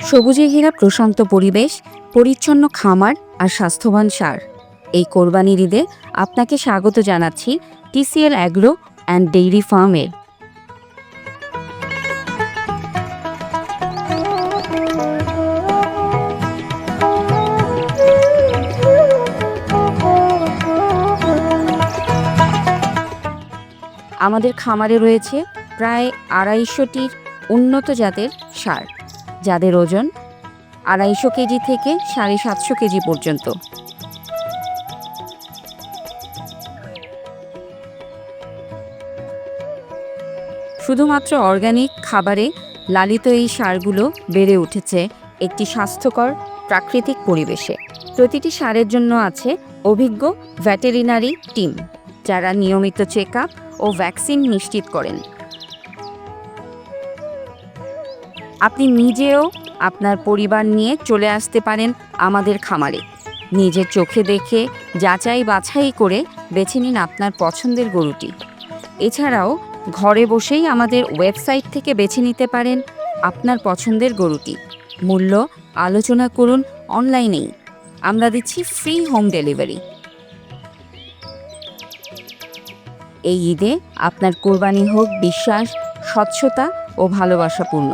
সবুজে ঘেরা প্রশান্ত পরিবেশ, পরিচ্ছন্ন খামার আর স্বাস্থ্যবান সার। এই কোরবানির ঈদে আপনাকে স্বাগত জানাচ্ছি টিসিএল অ্যাগ্রো অ্যান্ড ডেইরি ফার্মের। আমাদের খামারে রয়েছে প্রায় ২৫০টির উন্নত জাতের সার, যাদের ওজন ২৫০ কেজি থেকে ৭৫০ কেজি পর্যন্ত। শুধুমাত্র অর্গানিক খাবারে লালিত এই সারগুলো বেড়ে উঠেছে একটি স্বাস্থ্যকর প্রাকৃতিক পরিবেশে। প্রতিটি সারের জন্য আছে অভিজ্ঞ ভেটেরিনারি টিম, যারা নিয়মিত চেক আপ ও ভ্যাকসিন নিশ্চিত করেন। আপনি নিজেও আপনার পরিবার নিয়ে চলে আসতে পারেন আমাদের খামারে। নিজের চোখে দেখে যাচাই বাছাই করে বেছে নিন আপনার পছন্দের গরুটি। এছাড়াও ঘরে বসেই আমাদের ওয়েবসাইট থেকে বেছে নিতে পারেন আপনার পছন্দের গরুটি। মূল্য আলোচনা করুন অনলাইনেই। আমরা দিচ্ছি ফ্রি হোম ডেলিভারি। এই ঈদে আপনার কোরবানি হোক বিশ্বাস, স্বচ্ছতা ও ভালোবাসাপূর্ণ।